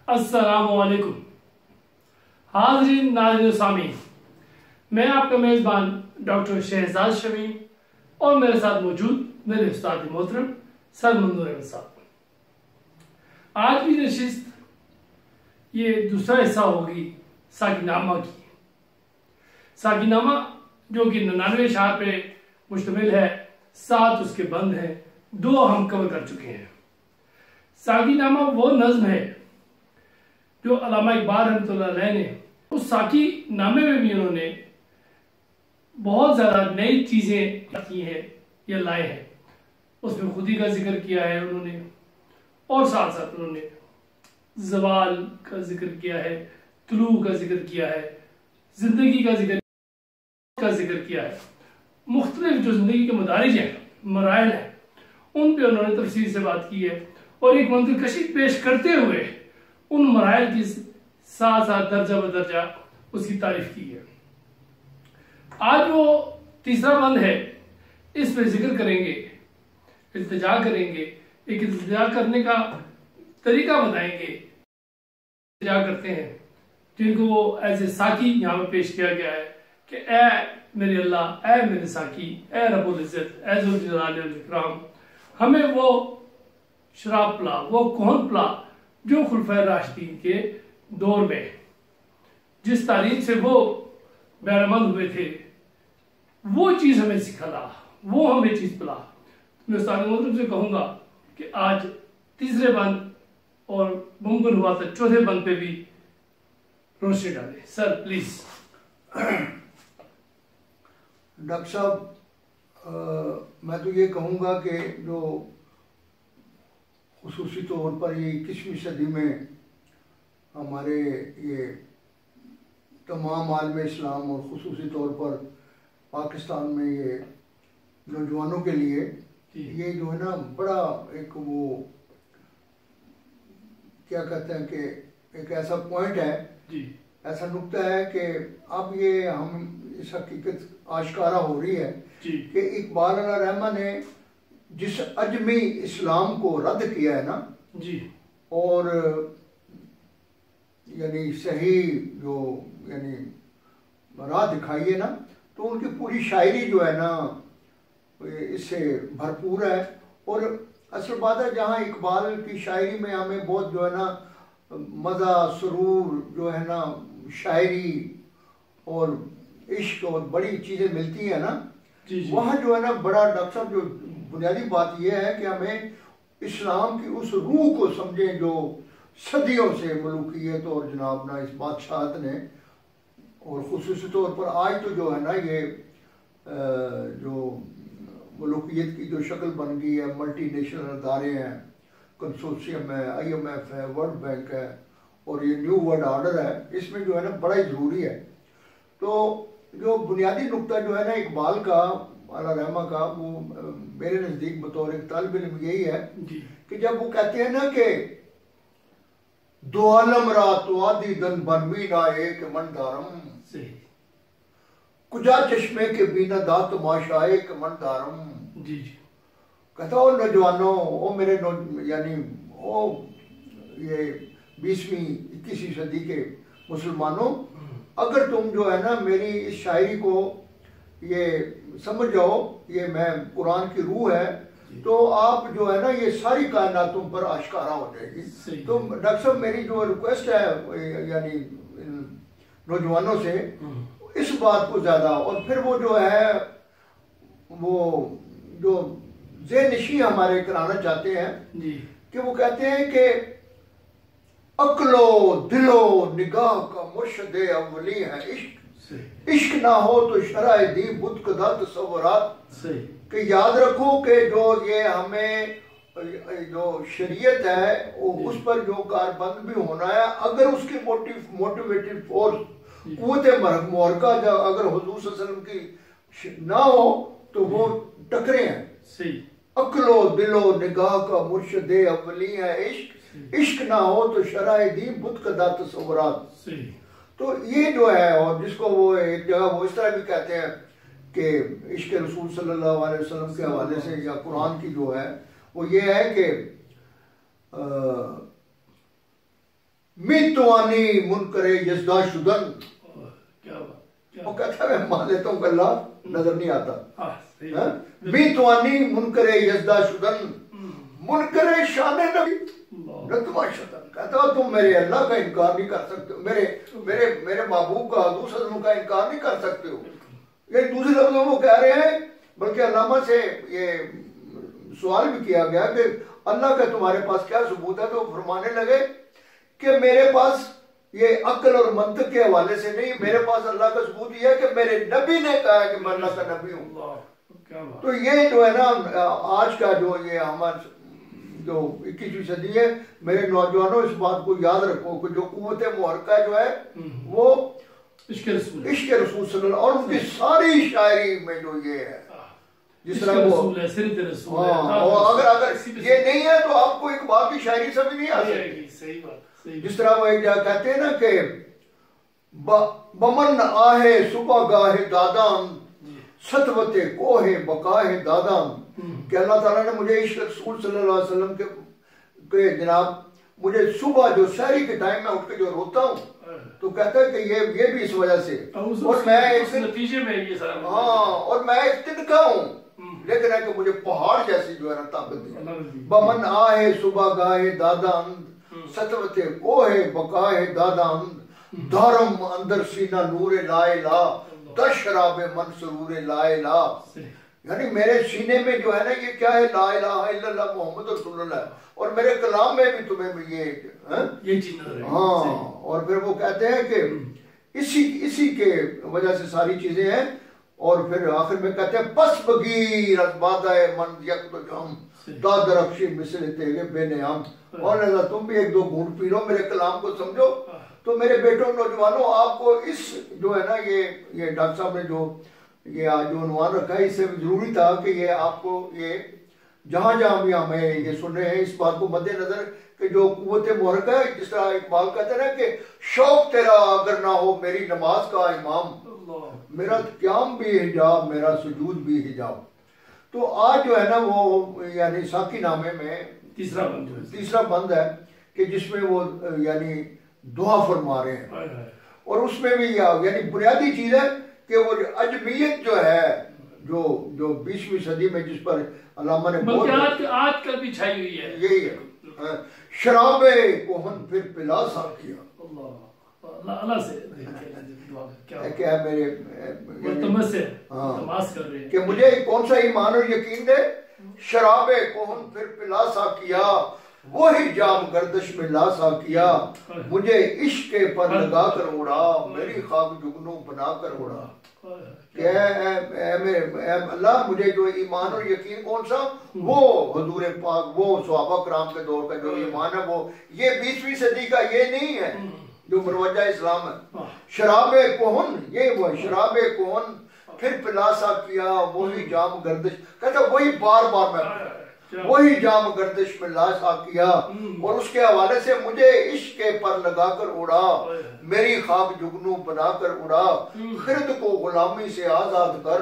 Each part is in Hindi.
अस्सलामुअलैकुम हाज़रीन नाज़रीन सामीन, मैं आपका मेज़बान डॉक्टर शहजाद शमी और मेरे साथ मौजूद मेरे उस्ताद मोहतरम सर मंजूर अहमद साहब। आज की नशिस्त ये दूसरा हिस्सा होगी साकिनामा की। साकिनामा जो कि 99 अशार पे मुश्तमिल है, 7 उसके बंद हैं, 2 हम कवर कर चुके हैं। साकिनामा वो नज्म है जो अल्लामा इकबाल रहमतुल्लाह अलैह ने उस साकी नामे में भी उन्होंने बहुत ज़्यादा नई चीज़ें की हैं या लाए हैं। उसमें खुदी का जिक्र किया है उन्होंने, और साथ साथ उन्होंने ज़वाल का जिक्र किया है, तुलू का जिक्र किया है, ज़िंदगी का जिक्र किया है। मुख्तलिफ जो ज़िंदगी के मदारिज हैं, मराइल हैं, उन पे उन्होंने तफसील से बात की है और एक मंजिल कशी पेश करते हुए उन मराइल की साथ साथ दर्जा बदर्जा उसकी तारीफ की है। आज वो तीसरा बंद है, इस पे जिक्र करेंगे, इल्तिजा करेंगे, एक इल्तिजा करने का तरीका बताएंगे। इल्तिजा करते हैं जिनको वो एज ए साकी यहाँ पे पेश किया गया है कि ए मेरे अल्लाह, ए मेरे साकी, ए रब्बुल इज्जत, ए ज़ुल जलाल वल इकराम, हमें वो शराब पिला, वो कौन पिला जो खुलफाए राशिदीन के दौर में जिस तारीख से वो बैरमंद हुए थे, वो चीज़ हमें सिखला, वो हमें चीज़ पिला। मैं उस्ताद मोहतरम से कहूँगा कि आज तीसरे बंद और मुमकिन हुआ तो चौथे बंद पे भी रोशनी डालें। Sir please. डॉक्टर साहब, मैं तो ये कहूँगा कि जो खुसूसी तौर पर ये 21वीं सदी में हमारे ये तमाम आलम इस्लाम और खुसूसी तौर पर पाकिस्तान में ये नौजवानों के लिए ये जो है ना बड़ा एक वो क्या कहते हैं कि एक ऐसा पॉइंट है जी, ऐसा नुक्ता है कि अब ये हम इस हकीकत आश्कारा हो रही है कि इकबाल रहमान ने जिस अजमी इस्लाम को रद्द किया है ना जी, और यानी सही जो यानी राह दिखाई है ना, तो उनकी पूरी शायरी जो है ना इससे भरपूर है। और असल बात है, जहाँ इकबाल की शायरी में हमें बहुत जो है ना मज़ा, सुरूर जो है ना, शायरी और इश्क और बड़ी चीज़ें मिलती हैं ना, वहाँ जो है ना बड़ा डॉक्टर साहब जो बुनियादी बात यह है कि हमें इस्लाम की उस रूह को समझें जो सदियों से मलूकियत और जनाब ना इस बादशाहत ने, और खुसूसी तौर पर आज तो जो है ना ये जो मलूकियत की जो शक्ल बन गई है, मल्टी नेशनल अदारे हैं, कंसोर्शियम है, IMF है, वर्ल्ड बैंक है और ये न्यू वर्ल्ड ऑर्डर है, इसमें जो है ना बड़ा ही ज़रूरी है। तो जो बुनियादी नुक्ता जो है ना इकबाल का रहमा का, वो मेरे नज़दीक बतौर एक तालिब इल्म यही है कि जब वो कहते हैं ना कि दो आलम रात आदि दन बनवी ना एक मन दारम, कुजा चश्मे के बिना दा तमाशाए के मन दारम। जी, कहता ओ नौजवानों, ओ मेरे यानी ओ ये 20वीं 21वीं सदी के मुसलमानों, अगर तुम जो है ना मेरी इस शायरी को ये समझ जाओ, ये मैं कुरान की रूह है, तो आप जो है ना ये सारी कायनात तुम पर आश्कारा हो जाएगी। तो डॉक्टर साहब मेरी जो रिक्वेस्ट है यानी नौजवानों से इस बात को ज़्यादा, और फिर वो जो है वो जो ज़ेहनशी हमारे कराना चाहते हैं कि वो कहते हैं कि अक्लो दिलो निगाह का मुर्शद अव्वली है इश्क, इश्क ना हो तो शराय दी बुत कदा तसव्वुरात। कि याद रखो कि जो ये हमें जो शरीयत है वो उस पर जो कारबंद भी होना है, अगर उसकी मोटिवेटेड फोर्स कुव्वत मुहर्रका अगर हुजूर सल्लल्लाहु अलैहि वसल्लम की ना हो तो वो टकरे हैं। अक्लो दिलो निगाह का मुर्शद अव्वली है इश्क, इश्क ना हो तो शराय दी बुत कदा तसव्वुरात। तो ये जो है, और जिसको वो एक जगह वो इस तरह भी कहते हैं कि इश्क रसूल सल्लल्लाहु अलैहि वसल्लम के हवाले से या कुरान की जो है वो ये है कि मितवानी मुनकरे यजदा शुदन। क्या बात, क्या वो कहता है मैं मान लेता हूँ कि अल्लाह नजर नहीं आता। सही हाँ? बात। मितवानी मुनकरे यजदा शुदन मुनकरे शान नबी अल्लाह। रतमा शतन। कहता हो तुम मेरे अल्लाह का इनकार नहीं कर सकते हो, मेरे मेरे मेरे महबूब का दूसरे का इनकार नहीं कर सकते हो। ये दूसरे लफ्जों वो कह रहे हैं, बल्कि अल्लामा से ये सवाल भी किया गया कि अल्लाह का तुम्हारे पास क्या सबूत है, तो फरमाने लगे कि मेरे पास ये अक्ल और मंतक के हवाले से नहीं, मेरे पास अल्लाह का सबूत यह है कि मेरे नबी ने कहा है कि मैं अल्लाह का नबी हूँ। अल्लाह, क्या बात। तो ये जो है ना आज का जो ये हमारे जो 21वीं सदी है, मेरे नौजवानों इस बात को याद रखो कि जो कुव्वत मुहर्रका जो है वो इश्क रसूल इश्क रसूल सल्लल्लाहु और उनकी सारी शायरी में जो ये है, जिस तरह वो रसूल है, सिरत रसूल है। हाँ, और अगर ये नहीं है तो आपको इकबाल की शायरी समझ नहीं आ सकती। सही बात, सही जिस तरह वो एक जगह कहते हैं ना कि बमन आहे सुबह गाहे दादाम सतवते कोहे बकाहे दादाम, कि अल्लाह ताला ने मुझे इश्क रसूल सल्लल्लाहु अलैहि वसल्लम के जनाब मुझे सुबह जो सहरी के टाइम में उठ के जो रोता हूँ, तो कहता है कि ये भी इस वजह से, और मैं एक नतीजे में ये सारा, हाँ, और मैं एक तिनका हूँ, लेकिन है कि मुझे पहाड़ जैसी जो है ना ताकत दी। बमन आहे सुबह गाहे दादा सतवते कोहे बकाहे दादा धर्म अंदर सीना नूरे लाए ला दशराबे मन सरूरे लाए ला। यानी मेरे सीने में जो है ना ये क्या है, ला इलाहा इल्लल्लाह मोहम्मद रसूलुल्लाह, और मेरे कलाम में भी तुम्हें ये चीज नजर है। हाँ, और फिर वो कहते हैं कि इसी के वजह से सारी चीजें हैं। और फिर आखिर में कहते हैं पस बगीर अज़बादाए मन यकदम दादरक्षी मिसल तेगे बेनियाम, और अल्लाह तुम भी एक दो घूंट पी लो, मेरे कलाम को समझो। तो मेरे बेटों नौजवानों, आपको इस जो है ना ये डॉक्टर साहब ने जो ये आज जो अनुमान रखा है, इससे जरूरी था कि ये आपको ये जहां जहां भी हमें ये सुन रहे हैं, इस बात को मद्देनजर कि जो कुव्वत मुहर्रका है, जिस तरह इकबाल कहते हैं ना कि शौक तेरा अगर ना हो मेरी नमाज का इमाम, मेरा क्याम भी हिजाब मेरा सुजूद भी हिजाब। तो आज जो है ना वो यानी साकी नामे में तीसरा बंद है कि जिसमें वो यानी दुआ फरमा रहे हैं, और उसमें भी यानी बुनियादी चीज है कि वो अजमियत जो है जो 20वीं सदी में जिस पर अल्लामा ने आजकल भी छाई हुई है, यही है शराबे कोहन फिर पिला सा किया। अल्लाह से क्या मेरे कि मुझे कौन सा ईमान और यकीन दे, शराबे कोहन फिर पिला सा किया, वही जाम गर्दिश में ला सा किया, मुझे इश्क के पर लगा कर उड़ा, मेरी खाक जुगनू बना कर उड़ा। अल्लाह मुझे जो ईमान और यकीन कौन सा, वो हुजूर पाक वो सहाबा कराम के दौर का जो ईमान है, वो ये 20वीं सदी का ये नहीं है जो मुरवजा इस्लाम है। शराबे कोहन ये वो शराबे कोहन फिर पिलासा किया, वही जाम गर्दिश, कहता वही बार बार मैं वही जाम गर्दिश में लाशा किया, और उसके हवाले से मुझे इश्क के पर लगा कर उड़ा, मेरी खाक जुगनू बना कर उड़ा, खिरद को गुलामी से आजाद कर,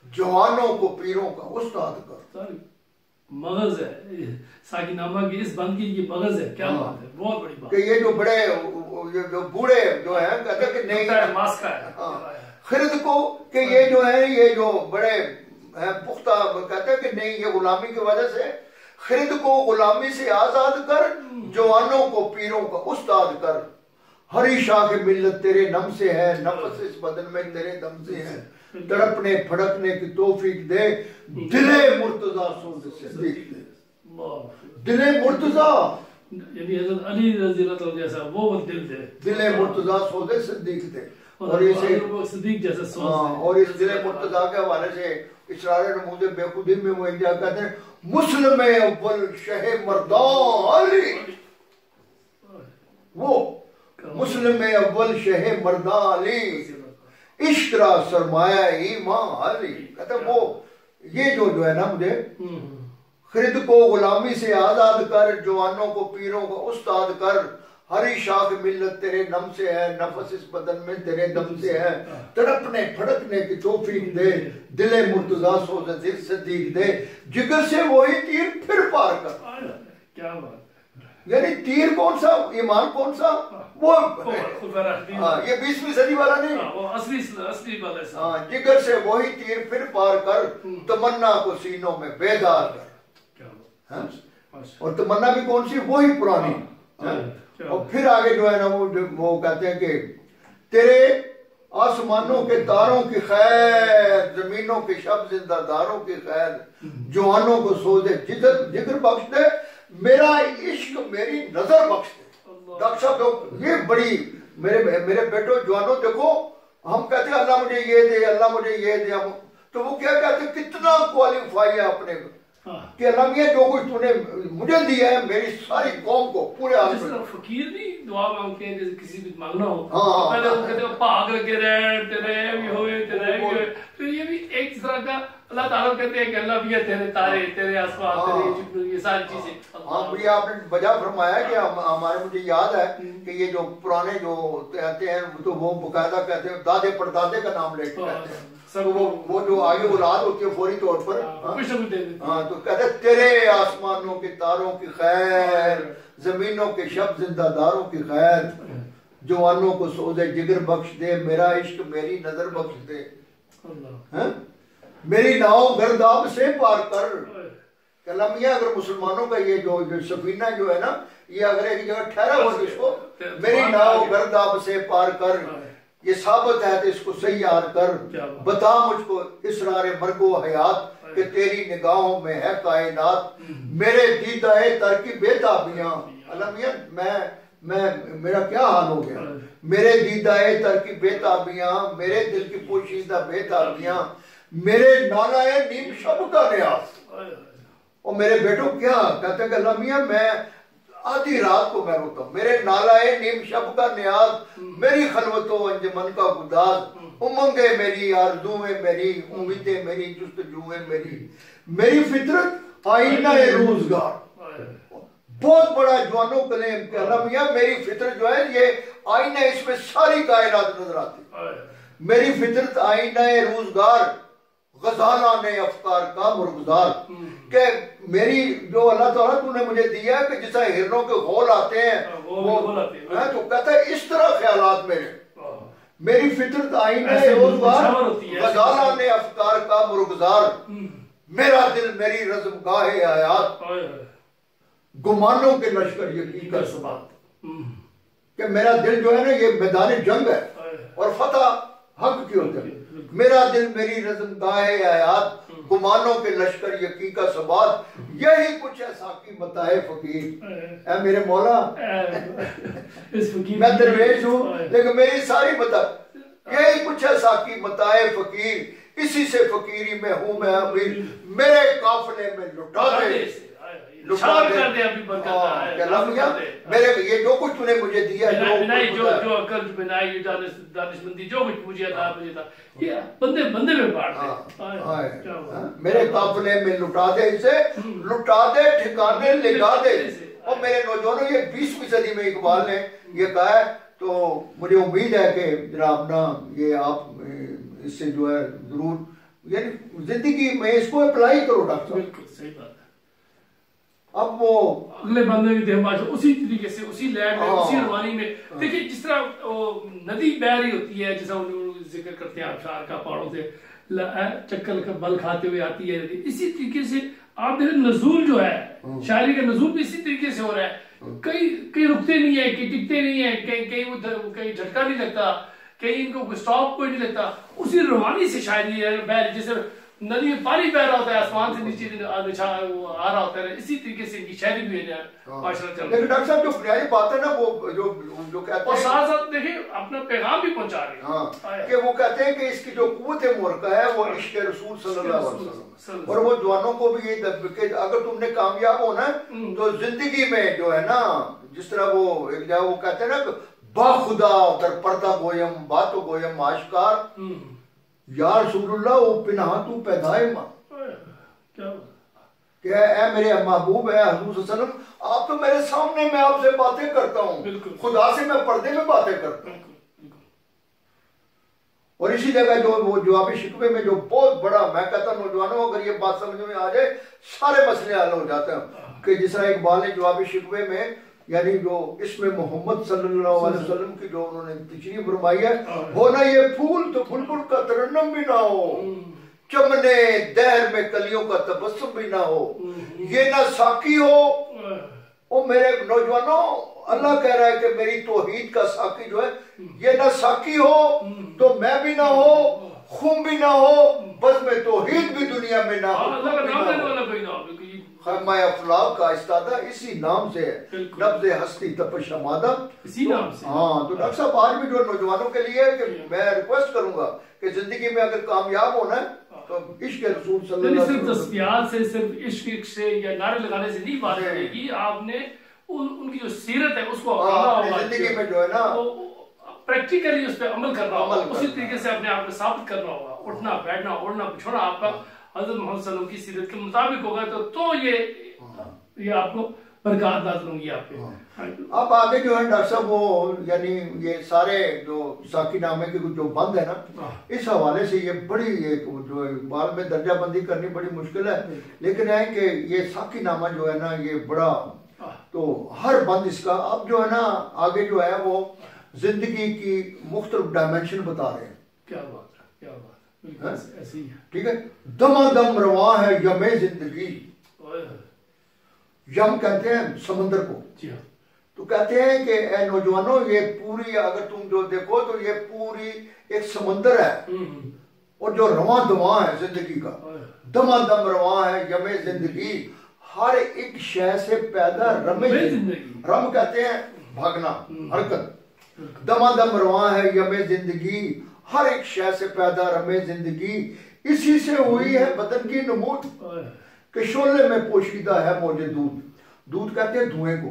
जवानों को पीरों का उस्ताद कर। मगज है साकिनामा की इस बंद की ये मगज है, क्या बात है, बहुत बड़ी बात। कि ये जो बड़े जो बूढ़े जो है कहते कि नहीं मास्का है खिरद को, कि ये जो है ये जो बड़े पुख्ता कहते हैं कि नहीं ये गुलामी की वजह से, खिरद को गुलामी से आजाद कर, जवानों को पीरों का उस्ताद कर, हरी शाख मिल्लत तेरे नम से है, नफस इस बदन में तेरे दम से है, तड़पने फड़कने की तौफीक दे, दिले मुर्तजा सोद सिद्दीक दे। दिले मुर्तजा यानी हज़रत अली रज़ी अल्लाह तआला जैसा वो दिल दे, दिले मुर्तजा सोद सिद्दीक दे। और इसे सिद्दीक जैसा सोच, और इस दिले मुर्तजा के हवाले से इसरार नमूज़े बेखुदी में वो क्या कहते हैं, मुस्लिम अव्वल शहे मर्दान अली, वो मुस्लिम अव्वल शहे मर्दान अली, इश्करा सरमाया ईमान अली। कहते वो ये जो है ना मुझे खिरद को गुलामी से आजाद कर, जवानों को पीरों को उस्ताद कर, हरी शाख मिल्लत तेरे नम से है, नफस इस बदन में तेरे दम से है, तड़पने फड़कने की तौफीक दे, दिले मुर्तजा सोज़ सिद्दीक दे, जिगर से वही तीर फिर पार कर। क्या बात, यानी तीर कौन सा, ईमान कौन सा, वो ये 20वीं सदी वाला नहीं, वो असली असली वाला है। हाँ, जिगर से वही तीर फिर पार कर, तमन्ना को सीनों में बेदार कर। और तमन्ना भी कौन सी, वही पुरानी। और फिर आगे जो है ना वो कहते हैं कि तेरे आसमानों के तारों की खैर, जमीनों के शब जिंदादारों की खैर, जवानों को सोचे जिगर बख्श दे, मेरा इश्क मेरी नजर बख्श दे। डॉक्टर साहब ये बड़ी, मेरे बेटो जवानों देखो, हम कहते हैं अल्लाह मुझे ये दे, अल्लाह मुझे ये दे, तो वो क्या कहते हैं, कितना क्वालिफाई है अपने कि अल्लाह मियां जो कुछ तूने मुझे दिया है मेरी सारी कौम को पूरे फकीर भी दुआ मांगते हैं, जैसे किसी भी मांगना हो पहले वो कहते हैं भाग लगे रहे, तेरे भी होए, तेरे भी होए। तो ये भी एक तरह का अल्लाह ताला कहते हैं कि अल्लाह मियां तेरे तारे, तेरे आसमान, तेरे ये सारी चीजें। हाँ भैया आपने वजह फरमाया कि हमारे, मुझे याद है कि ये जो पुराने जो कहते हैं तो वो बकायदा कहते हैं दादे परदादे का नाम लेके कहते हैं, तो वो जो आगे औलाद होती है फौरी तौर पर हाँ तो कहते तेरे आसमानों के तारों की खैर, जमीनों के शब जिंदादारों की खैर, जवानों को सोदे जिगर बख्श दे, मेरा इश्क मेरी नजर बख्श दे, मेरी नाव गर्दाब से पार कर। कलमिया अगर मुसलमानों का ये जो सफीना जो है ना, ये अगर एक जगह ठहरा हो इसको, मेरी नाव गर्दाब से पार कर, ये साबित है तो इसको सही याद कर, बता मुझको इसरारे मर्गो हयात कि तेरी निगाहों में है कायनात, मेरे दीदाए तर की बेताबियां, अलमिया मैं मेरा क्या हाल हो गया, मेरे दीदाए तर की बेताबियां, मेरे दिल की पोशीदा बेताबियां, मेरे नालाए नीम शब का न्याज। और मेरे बेटो क्या कहते हैं कि अलमिया मैं आधी रात को मैं रोता हूँ, मेरे नालाए नीम शब का न्याज, मेरी खलवतो अंजमन का गुदाज, उमंगे मेरी, आरज़ूएं मेरी, उम्मीदें मेरी, जुस्तजूएं मेरी फितरत आईना रोजगार। बहुत बड़ा जवानों कलेम के अलमिया, मेरी फितरत जो है ये आईना, इसमें सारी कायनात नजर आती, मेरी फितरत आईना रोजगार, गजाला ने अफ्कार का मुर्गजार, के मेरी जो अल्लाह ताला तूने मुझे दिया है कि जिस हिरनों के होल आते हैं वो तो कहता है इस तरह ख्यालात मेरी फितरत आईना रोजगार, गजाला ने अफ्कार का मुर्गजार, मेरा दिल मेरी रज़्म गाहे हयात, गुमानों के लश्कर यकीन का सबात, कि मेरा दिल जो है ना ये मैदान जंग है और फतह हक की होती है, मेरा दिल मेरी रज़्म गाहे हयात, गुमानों के लश्कर यकीन का सबात, यही कुछ है साकी बताए फकीर। ऐ मेरे मौला मैं दरवेश हूँ लेकिन मेरी सारी बता, यही कुछ है साकी बताए फकीर, इसी से फकीरी में हूँ मैं अमीर, मेरे काफिले में लुटा दे, मेरे ये जो कुछ तूने मुझे दिया, जो अकल बनाई, दानिशमंदी जो कुछ मुझे था ये बंदे बंदे में बांट दे, मेरे काफिले में लुटा दे, इसे लुटा दे, ठिकाने लगा दे। और मेरे नौजवानों ये 20वीं सदी में इकबाल ने ये कहा है, तो मुझे उम्मीद है कि जनाब ना ये आप इससे जो है जरूर यानी जिंदगी में इसको अप्लाई करो डॉक्टर। बिल्कुल सही बात है। अब वो अगले बंदे भी देहबाज उसी तरीके से, उसी लैब में, उसी रवानी में, देखिए जिस तरह नदी बह रही होती है, जैसा जिक्र करते हैं आबशार का, पहाड़ों से चक्कर का बल खाते हुए आती है, इसी तरीके से आप देखें नजूल जो है, शायरी का नजूल भी इसी तरीके से हो रहा है। कई रुकते नहीं है, कहीं टिकते नहीं है, कहीं झटका नहीं लगता, कहीं इनको स्टॉप कोई नहीं लगता, उसी रवानी से शायरी है, जैसे नदी में पानी बह रहा होता है, आसमान से नीचे आ रहा होता है, इसी तरीके से इनकी शायरी भी है। लेकिन डॉक्टर साहब जो बुनियादी बात है ना, वो जो कहते हैं, और साथ साथ देखिए अपना पैगाम भी पहुंचा रहे हैं। हाँ, कि वो कहते हैं कि इसकी जो कुव्वत मुर्का है वो इश्क रसूल सल्लल्लाहु अलैहि वसल्लम, और वो जवानों को भी ये अगर तुमने कामयाब होना तो जिंदगी में जो है ना, जिस तरह वो एक जगह वो कहते हैं ना, बाखुदा दर पर्दा गोयम बात गोयम आशकार, या रसूलुल्लाह वो पिनाह तू पैदाए मां, क्या है मेरे महबूब है हुजूर सल्लल्लाहु अलैहि वसल्लम, आप तो मेरे सामने मैं आपसे बातें करता हूँ, खुदा से मैं पर्दे में बातें करता हूँ। और इसी जगह जो वो जवाब शिकवे में जो बहुत बड़ा, मैं कहता हूँ नौजवानों अगर ये बात समझ में आ जाए सारे मसले हल हो जाते हैं, कि जिस तरह इकबाल ने जवाब शिकवे में यानी जो इसमें मोहम्मद सल्लल्लाहु अलैहि वसल्लम की जो उन्होंने तशरीह फरमाई है, हो ना ये फूल तो बुलबुल का तरन्नुम भी ना हो, चमने दहर में कलियों का तबस्सुम भी ना हो, ये ना साकी हो। ओ मेरे नौजवानों, अल्लाह कह रहा है कि मेरी तौहीद का साकी जो है ये ना साकी हो तो मैं भी ना हो, खुम भी ना हो, बस में तौहीद भी दुनिया में ना हो। खैमा अफलाक का इस्तादा इसी नाम से है, नब्ज़े हस्ती तपश हमादा, इसी नाम से। हाँ, तो डॉक्टर साहब आज भी जो नौजवानों के लिए है कि मैं रिक्वेस्ट करूंगा कि जिंदगी में अगर कामयाब होना है तो इश्क रसूल सल्लल्लाहु अलैहि वसल्लम, सिर्फ तस्बीहात से, सिर्फ इश्क से या नारे लगाने से नहीं बात बनेगी। आपने उनकी जो सीरत है उसको अपनाना होगा, जिंदगी में जो है ना प्रैक्टिकली उस पर अमल करना होगा, उसी तरीके से अपने आप को साबित करना होगा। उठना बैठना ओढ़ना बिछोना आपका हज़रत मोहम्मद सल्लल्लाहु अलैहि वसल्लम की सीरत के मुताबिक होगा तो ये आपको बरकत नाज़िल होंगी आप पे। अब आगे जो है डॉक्टर साहब वो यानी ये सारे जो साकी नामे के जो बंद है ना, इस हवाले से ये बड़ी एक जो इकबाल में दर्जाबंदी करनी बड़ी मुश्किल है, लेकिन है कि ये साकी नामा जो है ना ये बड़ा, तो हर बंद इसका अब जो है ना आगे जो है वो जिंदगी की मुख्तलिफ डायमेंशन बता रहे हैं। क्या बात है, क्या बात है, ऐसी है। ठीक है, दमादम रवा है यमे जिंदगी, यम कहते हैं समंदर को। तो कहते हैं कि ए नौजवानों, ये पूरी अगर तुम जो देखो तो ये पूरी एक समंदर है और जो रवा दवा है जिंदगी का, दमादम रवा है यमे जिंदगी, हर एक शय से पैदा रमे जिंदगी। रम कहते हैं भागना, हरकत। दमादम रवा है यमे जिंदगी, हर एक शय से पैदा रमे जिंदगी, इसी से हुई है बदन की नमूद, कि शोले में पोशीदा है मौजे दूध। दूध कहते हैं धुएं को।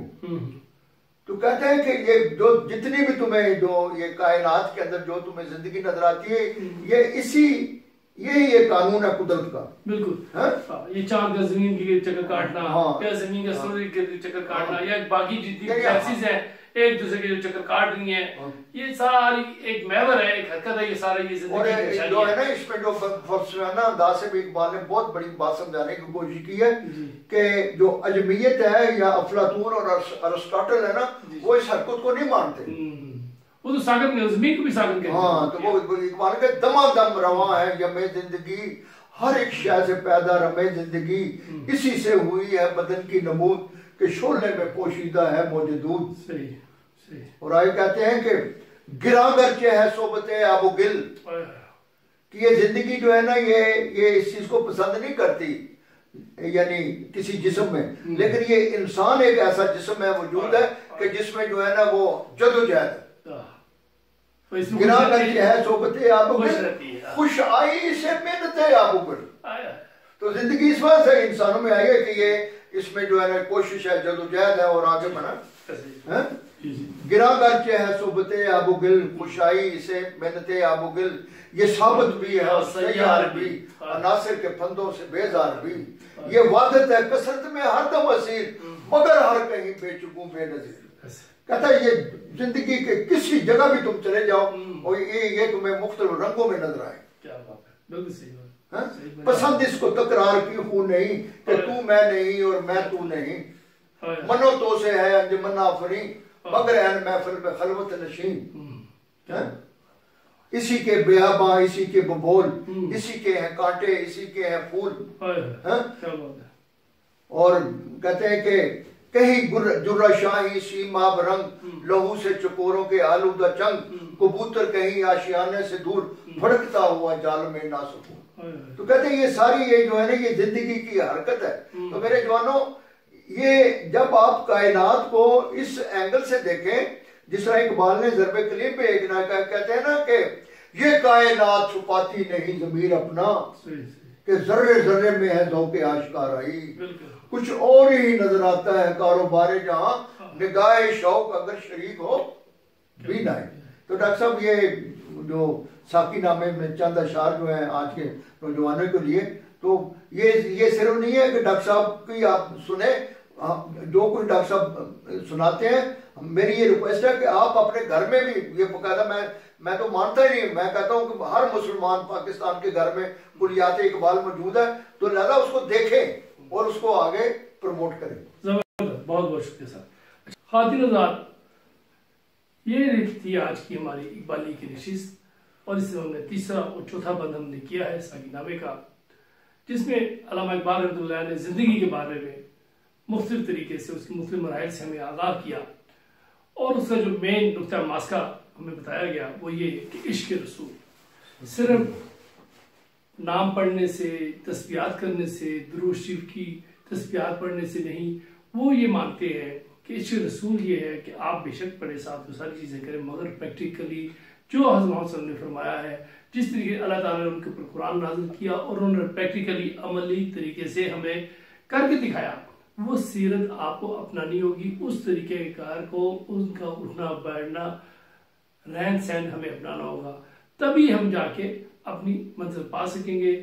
तो कहते हैं कि ये जो जितनी भी तुम्हें जो ये कायनात के अंदर जो तुम्हें जिंदगी नजर आती है, ये इसी ये कानून है कुदरत का। बिल्कुल। ये चांद का जमीन की चक्कर काटना, या जमीन का सूर्य के चक्कर काटना, या बाकी जितनी गैलेक्सीज हैं एक दूसरे के जो चक्कर काट रही हैं, ये सारी एक महवर है, एक हरकत है, ये सारा ये जिंदगी जो है ना इसमें जो फलसफाना अंदाज से भी इकबाल ने बहुत बड़ी बात समझाने की कोशिश की है कि जो अजमियत है या अफलातून और अरिस्टोटल है ना, वो इस हरकत को नहीं मानते। वो तो सागर में जमीन को भी सागर कहते हैं। हाँ, तो वो इकबाल के दमादम रवा है यमे जिंदगी, हर एक शय से पैदा रमे जिंदगी, इसी से हुई है बदन की नमूद, कि शोले में पोशीदा है मौजे दूध। सही, सही। और आगे कहते हैं कि गिरा गर्चे है सोबते आबो गिल, कि ये जिंदगी जो है ना ये इस चीज को पसंद नहीं करती, यानी किसी जिस्म में, लेकिन ये इंसान एक ऐसा जिस्म है वजूद है कि जिसमें जो है ना वो जदोजहद गिरा गर्चे है सोबते आबो गिल, खुश आई से मेहनते आबो गिल। तो जिंदगी इस वजह से इंसानों में आई है कि ये इसमें जो है ना कोशिश है, जदोजहद है और आगे बढ़ा। गिरा गर्चे है सोबते आबो गिल, खुशाई से मेहनते आबो गिल, ये साबित भी है और सैयार भी, अनासिर के फंदों से बेजार भी, ये वादत है कसरत में हरदम असीर, मगर हर कहीं बेचुगू बेनजीर। कहता है ये जिंदगी के किसी जगह भी तुम चले जाओ और ये तुम्हें मुख्तलिफ रंगों में नजर आए। क्या बात है, बिल्कुल सही बात। पसंद इसको तकरार की हूं नहीं कि तू मैं नहीं और मैं तू नहीं, मनो तो से है अंजमन आफरी, मगर एन महफिल में खलवत नशीन। इसी के बेआबा इसी के बबोल, इसी के हैं कांटे इसी के हैं फूल। और कहते हैं कि कहीं जुर्रा शाही सीमाब रंग, लहू से चकोरों के आलूदा चंग, कबूतर कहीं आशियाने से दूर, भड़कता हुआ जाल में ना सकूं। तो कहते हैं ये सारी ये जो है ना ये जिंदगी की हरकत है। तो मेरे जवानों, ये जब आप कायनात को इस एंगल से देखें, जिस तरह इकबाल ने ज़र्बे कलीम पे एक ना कहते हैं ना कि ये कायनात छुपाती नहीं ज़मीर अपना, कि जर्रे जर्रे में है ज़ौक़े आशिकाराई, कुछ और ही नजर आता है कारोबारे जहां, निगाहे शौक अगर शरीक हो भी ना। तो डॉक्टर साहब ये जो साकी नामे में चंद अशार जो है आज के नौजवानों के लिए, तो ये सिर्फ नहीं है कि डॉक्टर साहब की आप सुने, जो कुछ डॉक्टर साहब सुनाते हैं, मेरी ये रिक्वेस्ट है कि आप अपने घर में भी ये बकायदा, मैं तो मानता ही नहीं, मैं कहता हूँ कि हर मुसलमान पाकिस्तान के घर में कुलियात इकबाल मौजूद है, तो लिहाजा उसको देखें और उसको आगे प्रमोट करें। बहुत बहुत शुक्रिया सर। खातिन हज़रात, ये थी आज की हमारी इकबाली की नशिस्त, और इसमें हमने तीसरा और चौथा बंद हमने किया है साकीनामे का, जिसमें अल्लामा इकबाल रहमतुल्लाह ने ज़िंदगी के बारे में मुख्तलिफ तरीके से उसके मुख्तलिफ मराहिल से हमें आगाह किया, और उसका जो मेन नुक्ता मास्का हमें बताया गया वो ये कि इश्क रसूल सिर्फ नाम पढ़ने से, तस्बीहात करने से, दुरूद शरीफ की तस्बीहात पढ़ने से नहीं, वो ये मानते हैं कि इश्क रसूल ये है कि आप बेशक पढ़े, साथ में सारी चीज़ें करें, मगर प्रैक्टिकली जो हज़रत मोहम्मद सल्लल्लाहु अलैहि वसल्लम ने फरमाया है, जिस तरीके अल्लाह ताला ने उनके ऊपर कुरान नाज़िल किया और उन्होंने प्रैक्टिकली अमली तरीके से हमें करके दिखाया, वो सीरत आपको अपनानी होगी। उस तरीके कार को, उनका उठना बैठना, रहन सहन हमें अपनाना होगा, तभी हम जाके अपनी मंजिल पा सकेंगे।